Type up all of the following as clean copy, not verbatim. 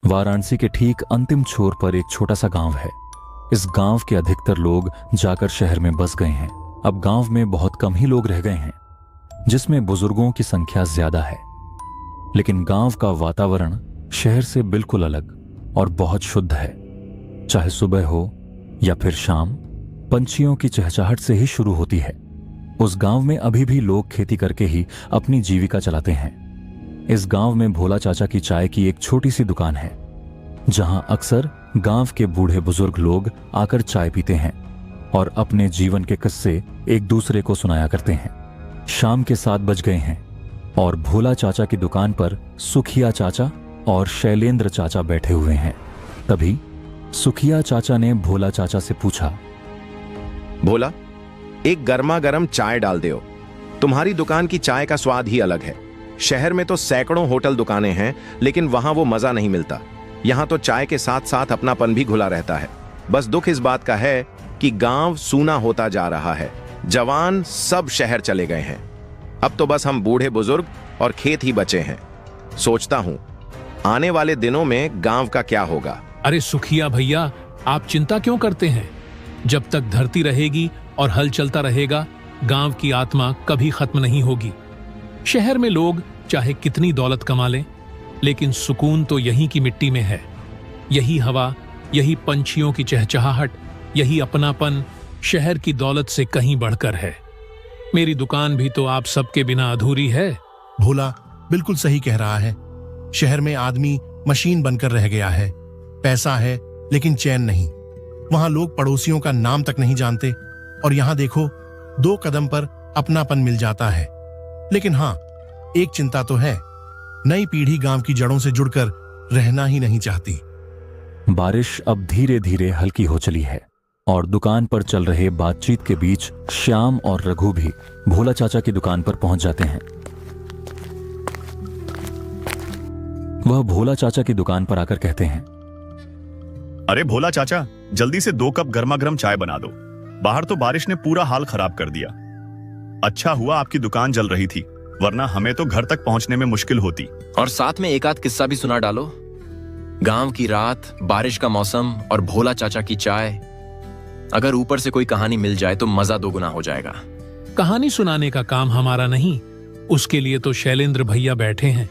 वाराणसी के ठीक अंतिम छोर पर एक छोटा सा गांव है। इस गांव के अधिकतर लोग जाकर शहर में बस गए हैं। अब गांव में बहुत कम ही लोग रह गए हैं, जिसमें बुजुर्गों की संख्या ज्यादा है। लेकिन गांव का वातावरण शहर से बिल्कुल अलग और बहुत शुद्ध है। चाहे सुबह हो या फिर शाम, पंछियों की चहचहाहट से ही शुरू होती है। उस गांव में अभी भी लोग खेती करके ही अपनी जीविका चलाते हैं। इस गांव में भोला चाचा की चाय की एक छोटी सी दुकान है, जहां अक्सर गांव के बूढ़े बुजुर्ग लोग आकर चाय पीते हैं और अपने जीवन के किस्से एक दूसरे को सुनाया करते हैं। शाम के 7 बज गए हैं और भोला चाचा की दुकान पर सुखिया चाचा और शैलेंद्र चाचा बैठे हुए हैं। तभी सुखिया चाचा ने भोला चाचा से पूछा, भोला, एक गर्मा गर्म चाय डाल दो। तुम्हारी दुकान की चाय का स्वाद ही अलग है। शहर में तो सैकड़ों होटल दुकानें हैं, लेकिन वहां वो मजा नहीं मिलता। यहाँ तो चाय के साथ साथ अपनापन भी घुला रहता है। बस दुख इस बात का है कि गांव सूना होता जा रहा है। जवान सब शहर चले गए हैं। अब तो बस हम बूढ़े बुजुर्ग और खेत ही बचे हैं। सोचता हूँ आने वाले दिनों में गांव का क्या होगा। अरे सुखिया भैया, आप चिंता क्यों करते हैं? जब तक धरती रहेगी और हल चलता रहेगा, गांव की आत्मा कभी खत्म नहीं होगी। शहर में लोग चाहे कितनी दौलत कमा लें, लेकिन सुकून तो यहीं की मिट्टी में है। यही हवा, यही पंछियों की चहचहाहट, यही अपनापन शहर की दौलत से कहीं बढ़कर है। मेरी दुकान भी तो आप सबके बिना अधूरी है। भोला बिल्कुल सही कह रहा है। शहर में आदमी मशीन बनकर रह गया है। पैसा है लेकिन चैन नहीं। वहां लोग पड़ोसियों का नाम तक नहीं जानते, और यहां देखो 2 कदम पर अपनापन मिल जाता है। लेकिन हाँ, एक चिंता तो है, नई पीढ़ी गांव की जड़ों से जुड़कर रहना ही नहीं चाहती। बारिश अब धीरे धीरे हल्की हो चली है और दुकान पर चल रहे बातचीत के बीच श्याम और रघु भी भोला चाचा की दुकान पर पहुंच जाते हैं। वह भोला चाचा की दुकान पर आकर कहते हैं, अरे भोला चाचा, जल्दी से 2 कप गर्मा गर्म चाय बना दो। बाहर तो बारिश ने पूरा हाल खराब कर दिया। अच्छा हुआ आपकी दुकान जल रही थी, वरना हमें तो घर तक पहुंचने में मुश्किल होती। और साथ में एक आध किस्सा भी सुना डालो। गांव की रात, बारिश का मौसम और भोला चाचा की चाय। अगर ऊपर से कोई कहानी मिल जाए तो मजा 2 गुना हो जाएगा। कहानी सुनाने का काम हमारा नहीं, उसके लिए तो शैलेंद्र भैया बैठे हैं।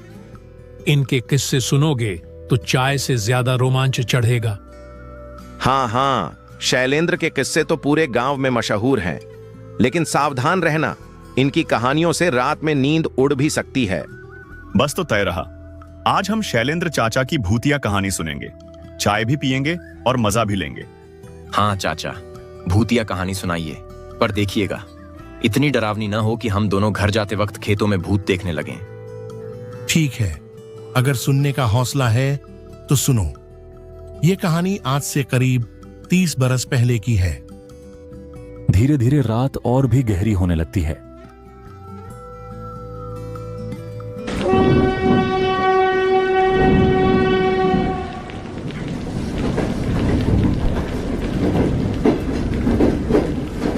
इनके किस्से सुनोगे तो चाय से ज्यादा रोमांच चढ़ेगा। हाँ, शैलेंद्र के किस्से तो पूरे गांव में मशहूर हैं। लेकिन सावधान रहना, इनकी कहानियों से रात में नींद उड़ भी सकती है। बस तो तय रहा, आज हम शैलेंद्र चाचा की भूतिया कहानी सुनेंगे, चाय भी पिएंगे और मजा भी लेंगे। हाँ चाचा, भूतिया कहानी सुनाइए, पर देखिएगा इतनी डरावनी ना हो कि हम दोनों घर जाते वक्त खेतों में भूत देखने लगें। ठीक है, अगर सुनने का हौसला है तो सुनो। ये कहानी आज से करीब 30 बरस पहले की है। धीरे धीरे रात और भी गहरी होने लगती है।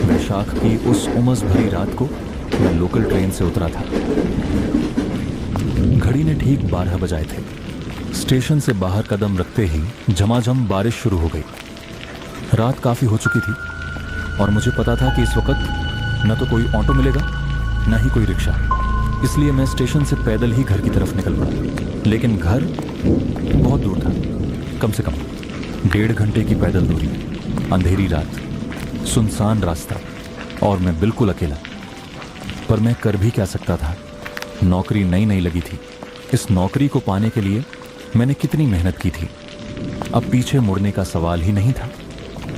वैशाख की उस उमस भरी रात को मैं लोकल ट्रेन से उतरा था। घड़ी ने ठीक 12 बजाए थे। स्टेशन से बाहर कदम रखते ही झमाझम बारिश शुरू हो गई। रात काफी हो चुकी थी और मुझे पता था कि इस वक्त न तो कोई ऑटो मिलेगा, न ही कोई रिक्शा। इसलिए मैं स्टेशन से पैदल ही घर की तरफ निकल पड़ा। लेकिन घर बहुत दूर था, कम से कम 1.5 घंटे की पैदल दूरी। अंधेरी रात, सुनसान रास्ता और मैं बिल्कुल अकेला। पर मैं कर भी क्या सकता था? नौकरी नई नई लगी थी। इस नौकरी को पाने के लिए मैंने कितनी मेहनत की थी। अब पीछे मुड़ने का सवाल ही नहीं था।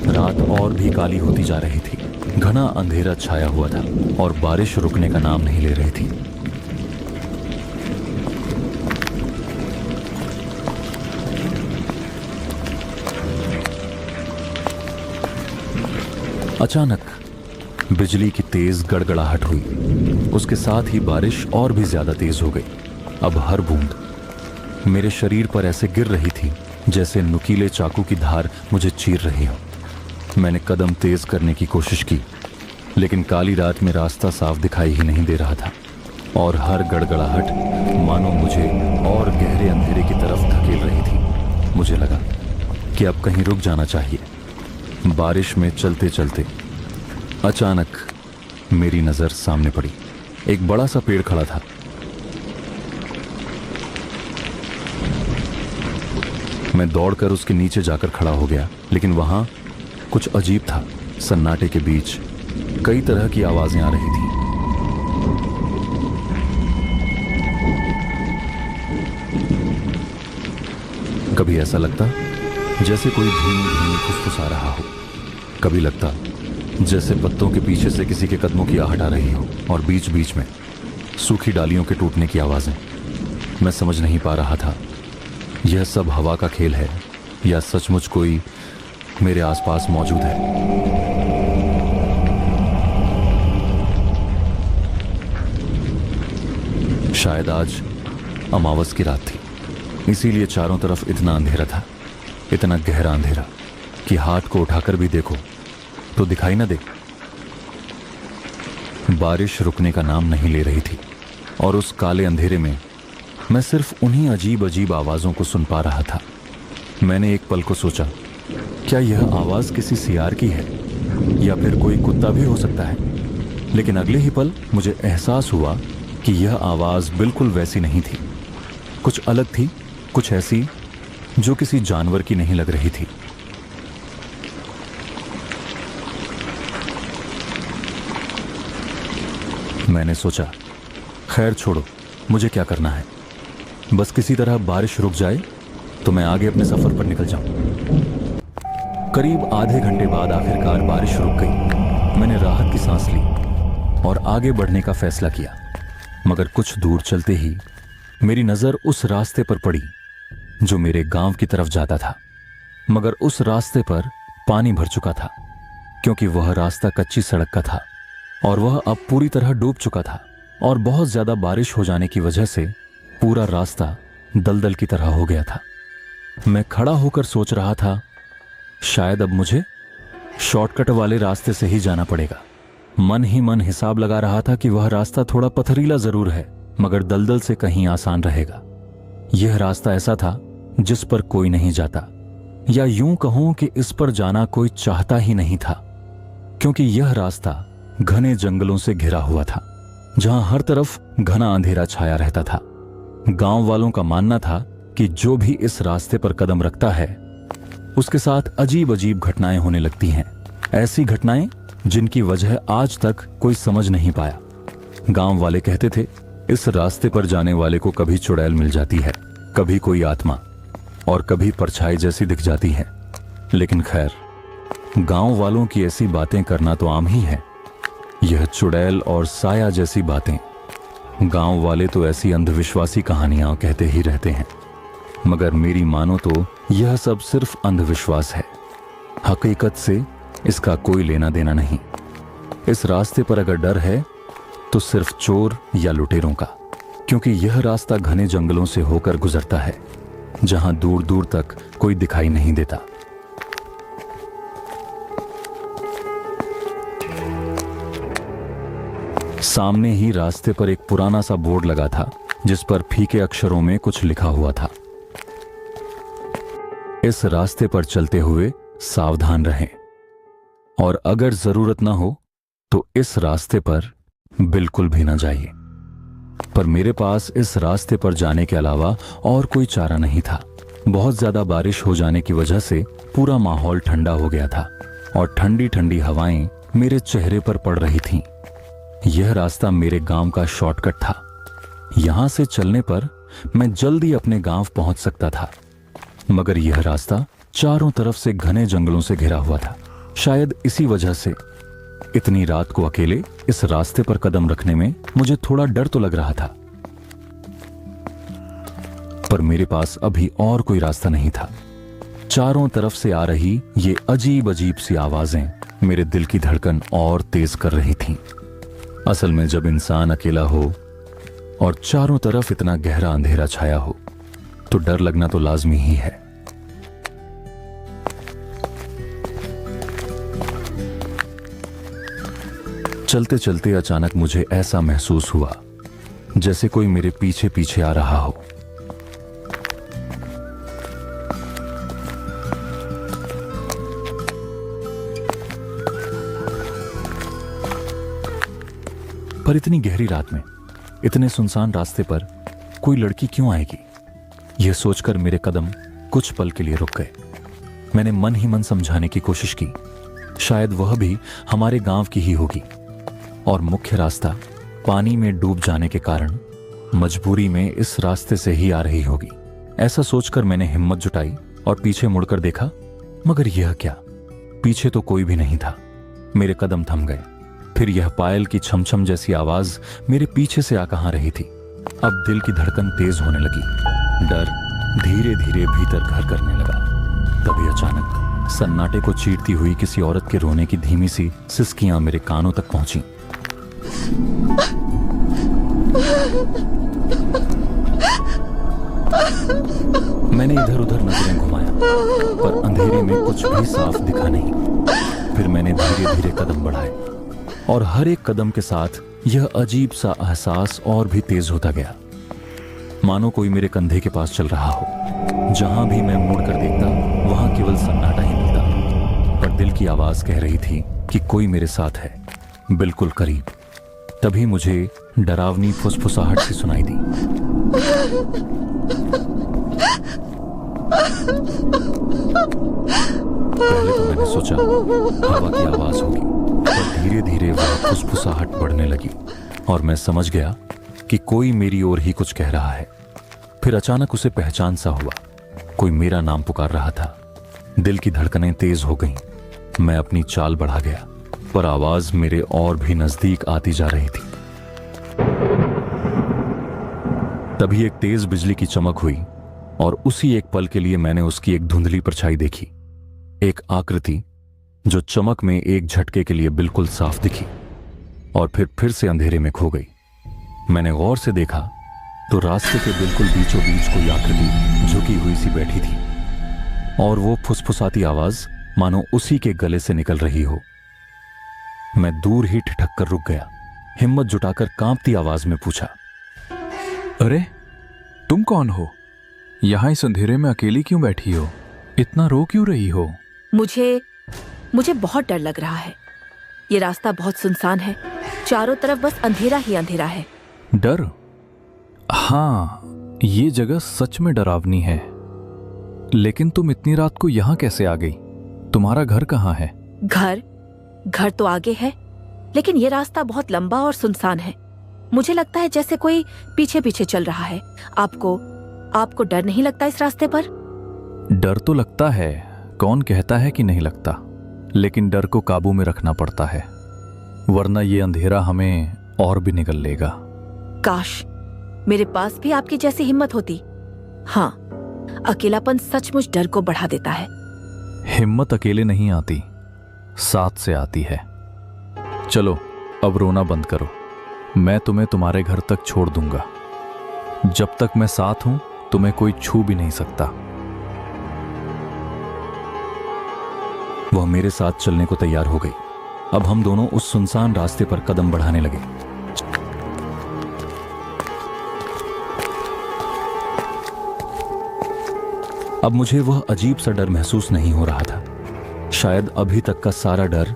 रात और भी काली होती जा रही थी। घना अंधेरा छाया हुआ था और बारिश रुकने का नाम नहीं ले रही थी। अचानक बिजली की तेज गड़गड़ाहट हुई। उसके साथ ही बारिश और भी ज्यादा तेज हो गई। अब हर बूंद मेरे शरीर पर ऐसे गिर रही थी जैसे नुकीले चाकू की धार मुझे चीर रही हो। मैंने कदम तेज करने की कोशिश की, लेकिन काली रात में रास्ता साफ दिखाई ही नहीं दे रहा था और हर गड़गड़ाहट मानो मुझे और गहरे अंधेरे की तरफ धकेल रही थी। मुझे लगा कि अब कहीं रुक जाना चाहिए। बारिश में चलते चलते अचानक मेरी नजर सामने पड़ी। एक बड़ा सा पेड़ खड़ा था। मैं दौड़कर उसके नीचे जाकर खड़ा हो गया, लेकिन वहां कुछ अजीब था। सन्नाटे के बीच कई तरह की आवाजें आ रही थीं। कभी ऐसा लगता जैसे कोई धीमी धीमी फुसफुसा रहा हो, कभी लगता जैसे पत्तों के पीछे से किसी के कदमों की आहट आ रही हो, और बीच बीच में सूखी डालियों के टूटने की आवाजें। मैं समझ नहीं पा रहा था यह सब हवा का खेल है या सचमुच कोई मेरे आसपास मौजूद है। शायद आज अमावस की रात थी, इसीलिए चारों तरफ इतना अंधेरा था, इतना गहरा अंधेरा कि हाथ को उठाकर भी देखो तो दिखाई ना दे। बारिश रुकने का नाम नहीं ले रही थी, और उस काले अंधेरे में मैं सिर्फ उन्हीं अजीब अजीब आवाजों को सुन पा रहा था। मैंने एक पल को सोचा, क्या यह आवाज किसी सियार की है या फिर कोई कुत्ता भी हो सकता है। लेकिन अगले ही पल मुझे एहसास हुआ कि यह आवाज बिल्कुल वैसी नहीं थी, कुछ अलग थी, कुछ ऐसी जो किसी जानवर की नहीं लग रही थी। मैंने सोचा, खैर छोड़ो, मुझे क्या करना है, बस किसी तरह बारिश रुक जाए तो मैं आगे अपने सफर पर निकल जाऊं। करीब आधे घंटे बाद आखिरकार बारिश रुक गई। मैंने राहत की सांस ली और आगे बढ़ने का फैसला किया। मगर कुछ दूर चलते ही मेरी नजर उस रास्ते पर पड़ी जो मेरे गांव की तरफ जाता था। मगर उस रास्ते पर पानी भर चुका था, क्योंकि वह रास्ता कच्ची सड़क का था और वह अब पूरी तरह डूब चुका था, और बहुत ज्यादा बारिश हो जाने की वजह से पूरा रास्ता दलदल की तरह हो गया था। मैं खड़ा होकर सोच रहा था, शायद अब मुझे शॉर्टकट वाले रास्ते से ही जाना पड़ेगा। मन ही मन हिसाब लगा रहा था कि वह रास्ता थोड़ा पथरीला जरूर है, मगर दलदल से कहीं आसान रहेगा। यह रास्ता ऐसा था जिस पर कोई नहीं जाता, या यूं कहूं कि इस पर जाना कोई चाहता ही नहीं था, क्योंकि यह रास्ता घने जंगलों से घिरा हुआ था, जहां हर तरफ घना अंधेरा छाया रहता था। गांव वालों का मानना था कि जो भी इस रास्ते पर कदम रखता है उसके साथ अजीब अजीब घटनाएं होने लगती हैं, ऐसी घटनाएं जिनकी वजह आज तक कोई समझ नहीं पाया। गांव वाले कहते थे, इस रास्ते पर जाने वाले को कभी चुड़ैल मिल जाती है, कभी कोई आत्मा, और कभी परछाई जैसी दिख जाती है। लेकिन खैर, गांव वालों की ऐसी बातें करना तो आम ही है। यह चुड़ैल और साया जैसी बातें गांव वाले तो ऐसी अंधविश्वासी कहानियां कहते ही रहते हैं, मगर मेरी मानो तो यह सब सिर्फ अंधविश्वास है। हकीकत से इसका कोई लेना देना नहीं। इस रास्ते पर अगर डर है तो सिर्फ चोर या लुटेरों का, क्योंकि यह रास्ता घने जंगलों से होकर गुजरता है, जहां दूर दूर तक कोई दिखाई नहीं देता। सामने ही रास्ते पर एक पुराना सा बोर्ड लगा था, जिस पर फीके अक्षरों में कुछ लिखा हुआ था, इस रास्ते पर चलते हुए सावधान रहें, और अगर जरूरत ना हो तो इस रास्ते पर बिल्कुल भी ना जाइए। पर मेरे पास इस रास्ते पर जाने के अलावा और कोई चारा नहीं था। बहुत ज्यादा बारिश हो जाने की वजह से पूरा माहौल ठंडा हो गया था, और ठंडी ठंडी हवाएं मेरे चेहरे पर पड़ रही थीं। यह रास्ता मेरे गांव का शॉर्टकट था। यहां से चलने पर मैं जल्दी अपने गांव पहुंच सकता था, मगर यह रास्ता चारों तरफ से घने जंगलों से घिरा हुआ था। शायद इसी वजह से इतनी रात को अकेले इस रास्ते पर कदम रखने में मुझे थोड़ा डर तो लग रहा था। पर मेरे पास अभी और कोई रास्ता नहीं था। चारों तरफ से आ रही ये अजीब अजीब सी आवाजें मेरे दिल की धड़कन और तेज कर रही थीं। असल में जब इंसान अकेला हो और चारों तरफ इतना गहरा अंधेरा छाया हो तो डर लगना तो लाजमी ही है। चलते चलते अचानक मुझे ऐसा महसूस हुआ जैसे कोई मेरे पीछे पीछे आ रहा हो। पर इतनी गहरी रात में इतने सुनसान रास्ते पर कोई लड़की क्यों आएगी? यह सोचकर मेरे कदम कुछ पल के लिए रुक गए। मैंने मन ही मन समझाने की कोशिश की, शायद वह भी हमारे गांव की ही होगी और मुख्य रास्ता पानी में डूब जाने के कारण मजबूरी में इस रास्ते से ही आ रही होगी। ऐसा सोचकर मैंने हिम्मत जुटाई और पीछे मुड़कर देखा, मगर यह क्या, पीछे तो कोई भी नहीं था। मेरे कदम थम गए। फिर यह पायल की छमछम जैसी आवाज मेरे पीछे से आ कहां रही थी। अब दिल की धड़कन तेज होने लगी, डर धीरे धीरे भीतर घर करने लगा। तभी अचानक सन्नाटे को चीरती हुई किसी औरत के रोने की धीमी सी सिसकियां मेरे कानों तक पहुंची। मैंने इधर उधर नजरें घुमाया, पर अंधेरे में कुछ भी साफ दिखा नहीं। फिर मैंने धीरे धीरे कदम बढ़ाए और हर एक कदम के साथ यह अजीब सा एहसास और भी तेज होता गया, मानो कोई मेरे कंधे के पास चल रहा हो। जहां भी मैं मुड़कर देखता वहां केवल सन्नाटा ही मिलता, पर दिल की आवाज कह रही थी कि कोई मेरे साथ है, बिल्कुल करीब। तभी मुझे डरावनी फुसफुसाहट सी सुनाई दी। पहले तो मैंने सोचा हवा की आवाज होगी, पर धीरे धीरे वह फुसफुसाहट बढ़ने लगी और मैं समझ गया कि कोई मेरी ओर ही कुछ कह रहा है। फिर अचानक उसे पहचान सा हुआ, कोई मेरा नाम पुकार रहा था। दिल की धड़कनें तेज हो गईं। मैं अपनी चाल बढ़ा गया, पर आवाज मेरे और भी नजदीक आती जा रही थी। तभी एक तेज बिजली की चमक हुई और उसी एक पल के लिए मैंने उसकी एक धुंधली परछाई देखी, एक आकृति जो चमक में एक झटके के लिए बिल्कुल साफ दिखी और फिर से अंधेरे में खो गई। मैंने गौर से देखा तो रास्ते के बिल्कुल बीचों बीच कोई आकृति झुकी हुई सी बैठी थी और वो फुसफुसाती आवाज मानो उसी के गले से निकल रही हो। मैं दूर ही ठिठक कर रुक गया। हिम्मत जुटाकर कांपती आवाज में पूछा, अरे तुम कौन हो? यहां इस अंधेरे में अकेली क्यों बैठी हो? इतना रो क्यों रही हो? मुझे बहुत डर लग रहा है। ये रास्ता बहुत सुनसान है, चारों तरफ बस अंधेरा ही अंधेरा है। डर? हाँ, ये जगह सच में डरावनी है। लेकिन तुम इतनी रात को यहां कैसे आ गई? तुम्हारा घर कहाँ है? घर तो आगे है, लेकिन ये रास्ता बहुत लंबा और सुनसान है। मुझे लगता है जैसे कोई पीछे पीछे चल रहा है। आपको डर नहीं लगता इस रास्ते पर? डर तो लगता है, कौन कहता है कि नहीं लगता, लेकिन डर को काबू में रखना पड़ता है, वरना ये अंधेरा हमें और भी निगल लेगा। काश मेरे पास भी आपकी जैसी हिम्मत होती। हाँ, अकेलापन सचमुच डर को बढ़ा देता है। हिम्मत अकेले नहीं आती, साथ से आती है। चलो अब रोना बंद करो, मैं तुम्हें तुम्हारे घर तक छोड़ दूंगा। जब तक मैं साथ हूं तुम्हें कोई छू भी नहीं सकता। वह मेरे साथ चलने को तैयार हो गई। अब हम दोनों उस सुनसान रास्ते पर कदम बढ़ाने लगे। अब मुझे वह अजीब सा डर महसूस नहीं हो रहा था। शायद अभी तक का सारा डर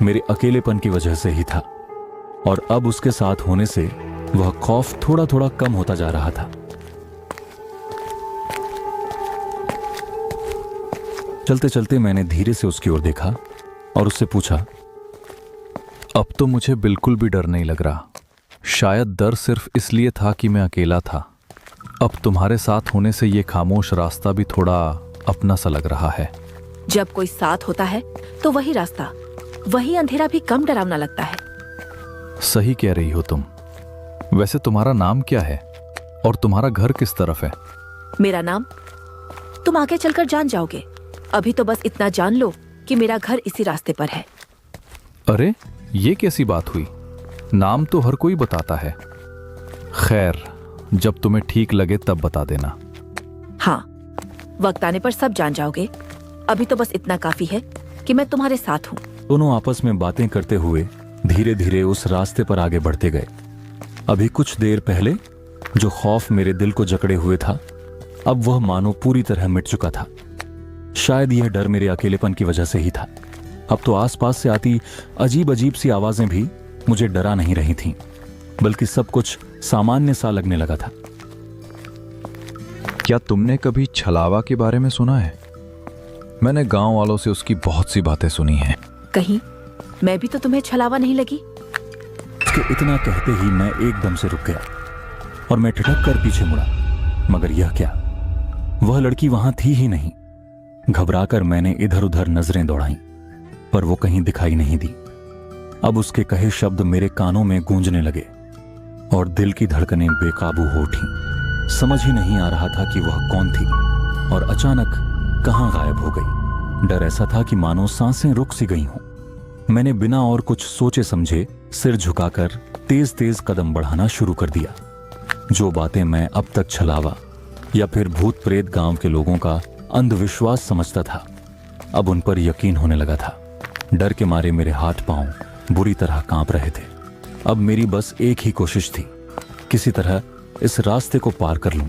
मेरे अकेलेपन की वजह से ही था और अब उसके साथ होने से वह खौफ थोड़ा थोड़ा कम होता जा रहा था। चलते चलते मैंने धीरे से उसकी ओर देखा और उससे पूछा, अब तो मुझे बिल्कुल भी डर नहीं लग रहा। शायद डर सिर्फ इसलिए था कि मैं अकेला था। अब तुम्हारे साथ होने से ये खामोश रास्ता भी थोड़ा अपना सा लग रहा है। जब कोई साथ होता है तो वही रास्ता, वही अंधेरा भी कम डरावना लगता है। सही कह रही हो तुम। वैसे तुम्हारा नाम क्या है और तुम्हारा घर किस तरफ है? मेरा नाम तुम आगे चलकर जान जाओगे। अभी तो बस इतना जान लो कि मेरा घर इसी रास्ते पर है। अरे ये कैसी बात हुई? नाम तो हर कोई बताता है। खैर, जब तुम्हें ठीक लगे तब बता देना। हाँ, वक्त आने पर सब जान जाओगे। अभी तो बस इतना काफी है कि मैं तुम्हारे साथ हूँ। दोनों आपस में बातें करते हुए धीरे धीरे उस रास्ते पर आगे बढ़ते गए। अभी कुछ देर पहले जो खौफ मेरे दिल को जकड़े हुए था, अब वह मानो पूरी तरह मिट चुका था। शायद यह डर मेरे अकेलेपन की वजह से ही था। अब तो आसपास से आती अजीब अजीब सी आवाजें भी मुझे डरा नहीं रही थीं। बल्कि सब कुछ सामान्य सा लगने लगा था। क्या तुमने कभी छलावा के बारे में सुना है? मैंने गांव वालों से उसकी बहुत सी बातें सुनी हैं। कहीं मैं भी तो तुम्हें छलावा नहीं लगी? उसके इतना कहते ही मैं एकदम से रुक गया और मैं ठिठक कर पीछे मुड़ा, मगर यह क्या, वह लड़की वहां थी ही नहीं। घबराकर मैंने इधर उधर नजरें दौड़ाईं, पर वो कहीं दिखाई नहीं दी। अब उसके कहे शब्द मेरे कानों में गूंजने लगे और दिल की धड़कनें बेकाबू हो उठी। समझ ही नहीं आ रहा था कि वह कौन थी और अचानक कहां गायब हो गई। डर ऐसा था कि मानो सांसें रुक सी गई हों। मैंने बिना और कुछ सोचे समझे सिर झुकाकर तेज तेज कदम बढ़ाना शुरू कर दिया। जो बातें मैं अब तक छलावा या फिर भूत प्रेत गांव के लोगों का अंधविश्वास समझता था, अब उन पर यकीन होने लगा था। डर के मारे मेरे हाथ पांव बुरी तरह कांप रहे थे। अब मेरी बस एक ही कोशिश थी, किसी तरह इस रास्ते को पार कर लूं।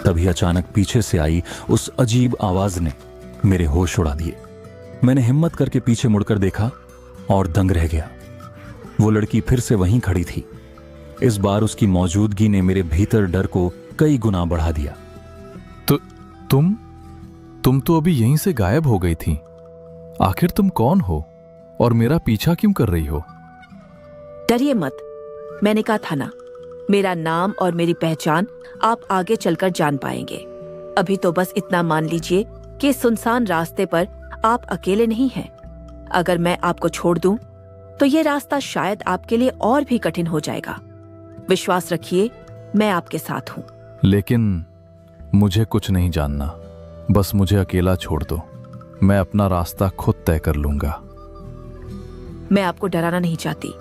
तभी अचानक पीछे से आई उस अजीब आवाज ने मेरे होश उड़ा दिए। मैंने हिम्मत करके पीछे मुड़कर देखा और दंग रह गया। वो लड़की फिर से वहीं खड़ी थी। इस बार उसकी मौजूदगी ने मेरे भीतर डर को कई गुना बढ़ा दिया। तो तुम तो अभी यहीं से गायब हो गई थी। आखिर तुम कौन हो और मेरा पीछा क्यों कर रही हो? डरिए मत, मैंने कहा था ना, मेरा नाम और मेरी पहचान आप आगे चलकर जान पाएंगे। अभी तो बस इतना मान लीजिए कि सुनसान रास्ते पर आप अकेले नहीं हैं। अगर मैं आपको छोड़ दूं, तो ये रास्ता शायद आपके लिए और भी कठिन हो जाएगा। विश्वास रखिए, मैं आपके साथ हूं। लेकिन मुझे कुछ नहीं जानना, बस मुझे अकेला छोड़ दो। मैं अपना रास्ता खुद तय कर लूंगा। मैं आपको डराना नहीं चाहती,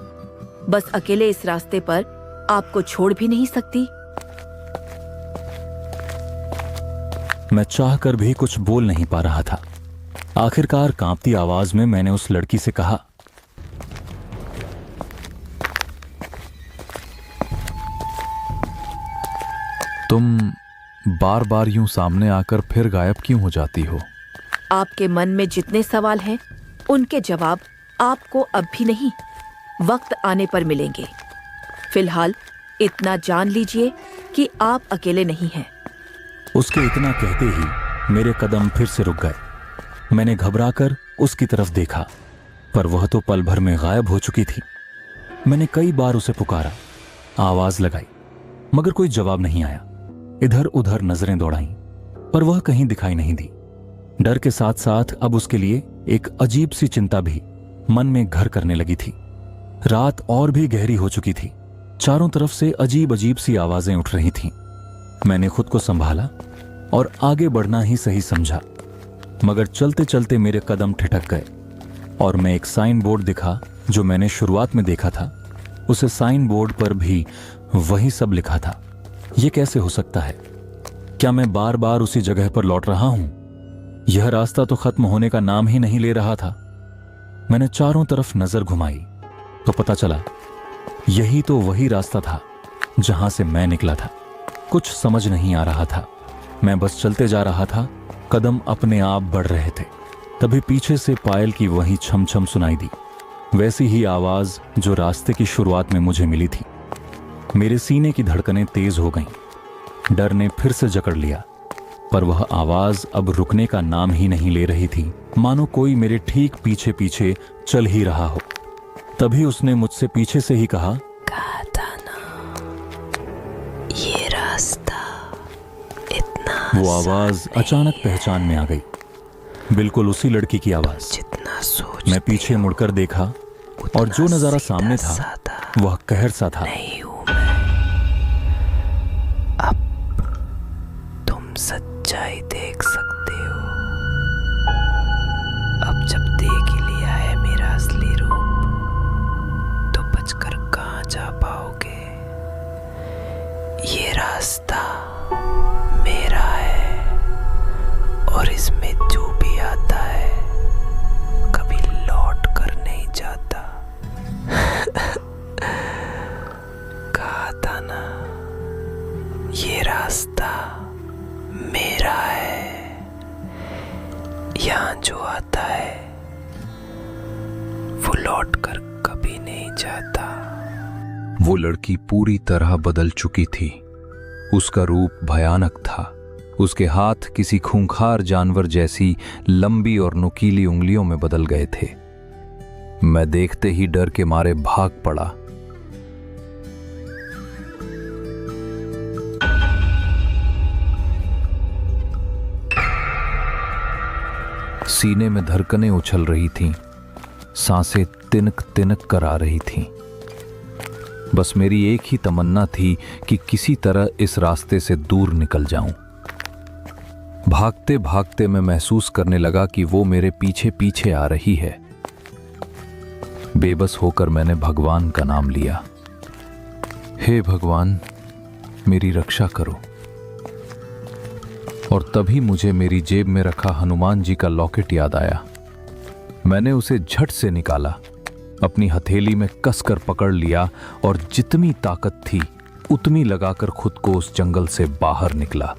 बस अकेले इस रास्ते पर आपको छोड़ भी नहीं सकती। मैं चाहकर भी कुछ बोल नहीं पा रहा था। आखिरकार कांपती आवाज में मैंने उस लड़की से कहा, तुम बार बार यूं सामने आकर फिर गायब क्यों हो जाती हो? आपके मन में जितने सवाल हैं, उनके जवाब आपको अब भी नहीं, वक्त आने पर मिलेंगे। फिलहाल इतना जान लीजिए कि आप अकेले नहीं हैं। उसके इतना कहते ही मेरे कदम फिर से रुक गए। मैंने घबराकर उसकी तरफ देखा, पर वह तो पल भर में गायब हो चुकी थी। मैंने कई बार उसे पुकारा, आवाज लगाई, मगर कोई जवाब नहीं आया। इधर उधर नजरें दौड़ाईं, पर वह कहीं दिखाई नहीं दी। डर के साथ साथ अब उसके लिए एक अजीब सी चिंता भी मन में घर करने लगी थी। रात और भी गहरी हो चुकी थी। चारों तरफ से अजीब अजीब सी आवाजें उठ रही थीं। मैंने खुद को संभाला और आगे बढ़ना ही सही समझा, मगर चलते चलते मेरे कदम ठिठक गए और मैं एक साइन बोर्ड दिखा जो मैंने शुरुआत में देखा था। उसे साइन बोर्ड पर भी वही सब लिखा था। यह कैसे हो सकता है? क्या मैं बार बार उसी जगह पर लौट रहा हूं? यह रास्ता तो खत्म होने का नाम ही नहीं ले रहा था। मैंने चारों तरफ नजर घुमाई तो पता चला यही तो वही रास्ता था जहां से मैं निकला था। कुछ समझ नहीं आ रहा था। मैं बस चलते जा रहा था, कदम अपने आप बढ़ रहे थे। तभी पीछे से पायल की वही छम छम सुनाई दी, वैसी ही आवाज जो रास्ते की शुरुआत में मुझे मिली थी। मेरे सीने की धड़कनें तेज हो गईं। डर ने फिर से जकड़ लिया, पर वह आवाज अब रुकने का नाम ही नहीं ले रही थी, मानो कोई मेरे ठीक पीछे पीछे चल ही रहा हो। तभी उसने मुझसे पीछे से ही कहा, कहा था ना, ये रास्ता इतना। वो आवाज अचानक पहचान में आ गई, बिल्कुल उसी लड़की की आवाज। जितना सोच मैं पीछे मुड़कर देखा और जो नजारा सामने था वह कहर सा था। नहीं हूं मैं। अब तुम सच्चाई देख सकते हो। अब जब देख ही लिया है मेरा असली रूप, तो बचकर कहां जा पाओगे? ये रास्ता मेरा है और इसमें जो भी आता है कभी लौट कर नहीं जाता। कहा था ना, ये रास्ता मेरा है। यहाँ जो आता है वो लौट कर कभी नहीं जाता। वो लड़की पूरी तरह बदल चुकी थी। उसका रूप भयानक था। उसके हाथ किसी खूंखार जानवर जैसी लंबी और नुकीली उंगलियों में बदल गए थे। मैं देखते ही डर के मारे भाग पड़ा। सीने में धड़कनें उछल रही थीं, सांसें तिनक तिनक कर आ रही थीं। बस मेरी एक ही तमन्ना थी कि किसी तरह इस रास्ते से दूर निकल जाऊं। भागते भागते मैं महसूस करने लगा कि वो मेरे पीछे पीछे आ रही है। बेबस होकर मैंने भगवान का नाम लिया। हे भगवान, मेरी रक्षा करो। और तभी मुझे मेरी जेब में रखा हनुमान जी का लॉकेट याद आया। मैंने उसे झट से निकाला, अपनी हथेली में कसकर पकड़ लिया और जितनी ताकत थी उतनी लगाकर खुद को उस जंगल से बाहर निकला।